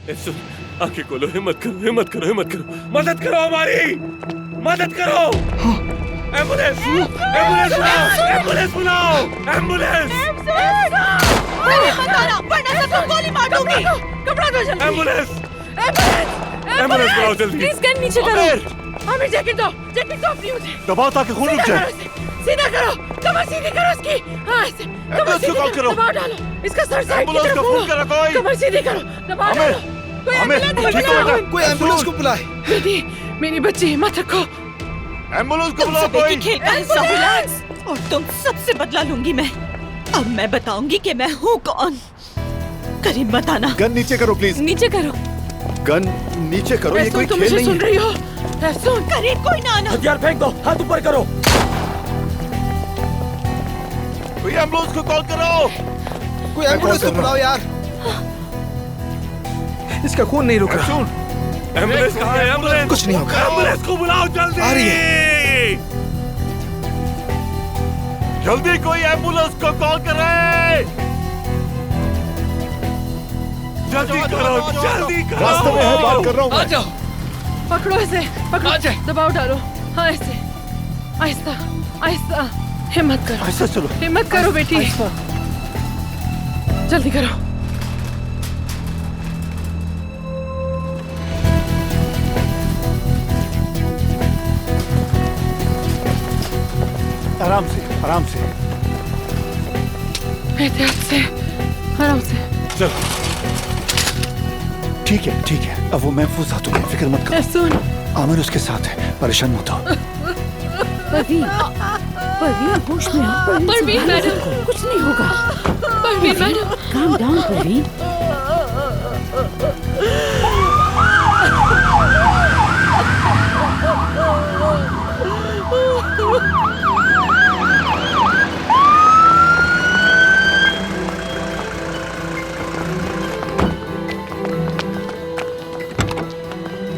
सुन, आंखें खोलो, हिम्मत करो, हिम्मत करो, हिम्मत करो, मदद करो हमारी, मदद करो। एम्बुलेंस, एम्बुलेंस बुलाओ, एम्बुलेंस बुलाओ, एम्बुलेंस। वरना सबको गोली मार दूंगी। कपड़ा दो जल्दी। एम्बुलेंस, एम्बुलेंस, एम्बुलेंस बुलाओ जल्दी। प्लीज गन नीचे करो। आमिर जैकेट दो अपनी मुझे। दबाओ ताकि खून रुक जाए। सीधा करो, कमर सीधी करो इसकी। हाँ ऐसे, कमर सीधी करो। दबाव डालो, इसका सर साइड की तरफ फोन करो कोई। कमर सीधी करो, दबाव डालो। कोई एम्बुलेंस को बुलाए। बेटी, मेरी बच्ची हिम्मत रखो। एम्बुलेंस को बुलाओ कोई। रिलैक्स। और तुम सबसे बदला लूंगी मैं। अब मैं बताऊंगी कि मैं हूँ कौन। करीब बताना। गन नीचे करो प्लीज। नीचे करो। गन नीचे करो, ये कोई खेल नहीं सुन रही हो? सुन, करीब कोई ना आना। हथियार फेंक दो, हाथ ऊपर करो। कोई एम्बुलेंस को कॉल करो। कोई एम्बुलेंस को बुलाओ यार। इसका खून नहीं रुक रहा। एम्बुलेंस कहाँ है? एम्बुलेंस। कुछ नहीं होगा। एम्बुलेंस को बुलाओ जल्दी। आ रही है। जल्दी कोई एम्बुलेंस को कॉल करे। जल्दी करो, जल्दी करो। रास्ते में है, बात कर रहा हूँ मैं। आ जाओ। पकड़ो इसे, पकड़ो। दबाव डालो। हाँ ऐसे, आहिस्ता, आहिस्ता। हिम्मत करो, ऐसा चलो। हिम्मत करो बेटी। जल्दी करो। आराम से, आराम से। एहतियात से, आराम से। चलो। ठीक है, ठीक है। अब वो महफूज हाथों में, फिक्र मत करो। सुन, आमिर उसके साथ है, परेशान मत हो। परवीन, परवीन होश में आओ। परवीन मैडम, कुछ नहीं होगा। Parveen madam, calm down Parveen.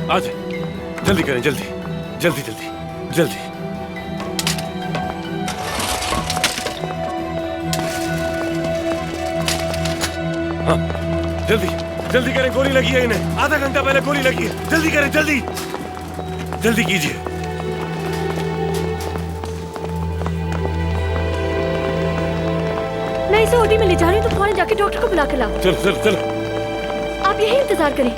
आ जाए, जल्दी करें, जल्दी, जल्दी, जल्दी, जल्दी। हाँ, जल्दी, जल्दी करें, गोली लगी है इन्हें। आधा घंटा पहले गोली लगी है। जल्दी करें, जल्दी, जल्दी कीजिए। मैं इसे ओटी में ले जा रही हूँ, तो फौरन जाके डॉक्टर को बुला के लाओ। चलो, चलो, चलो। आप यही इंतजार करें।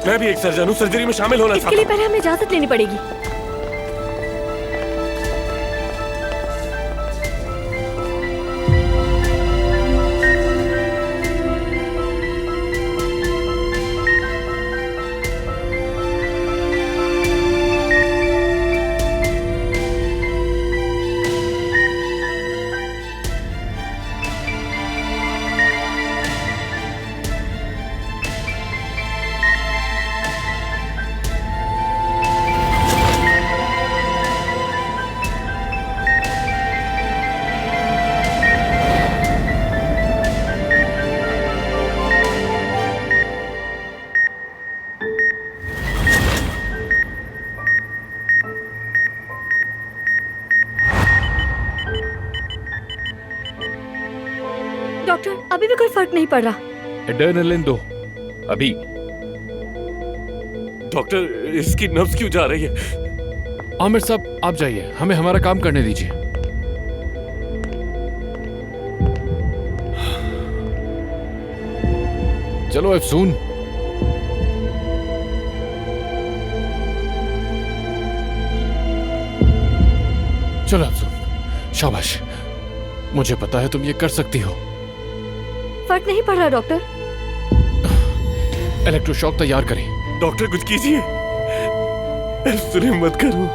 मैं भी एक सर्जन हूँ, सर्जरी में शामिल होना इसके लिए पहले हमें इजाजत लेनी पड़ेगी। डॉक्टर, अभी भी कोई फर्क नहीं पड़ रहा। एड्रेनलिन दो अभी। डॉक्टर, इसकी नब्ज क्यों जा रही है? आमिर साहब, आप जाइए, हमें हमारा काम करने दीजिए। चलो अफसून। चलो अफसून, शाबाश। मुझे पता है तुम ये कर सकती हो। फर्क नहीं पड़ रहा डॉक्टर। इलेक्ट्रोशॉक तैयार करें। डॉक्टर, कुछ कीजिए। सुनिए, मत करो।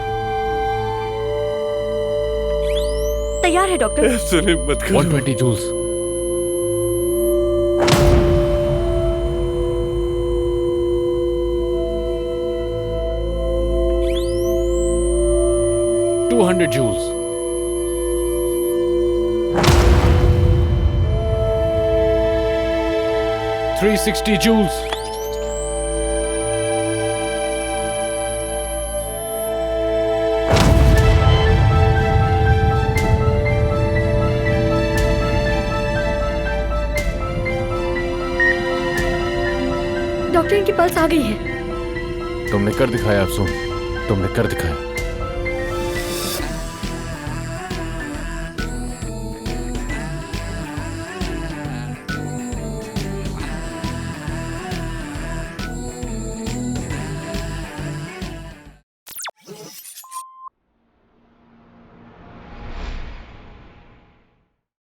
तैयार है डॉक्टर। सुनिए, मत करो। 120 जूल्स। joules. 360 joules. डॉक्टर, इनकी पल्स आ गई है। तुमने कर दिखाया अफसून, तुमने कर दिखाया।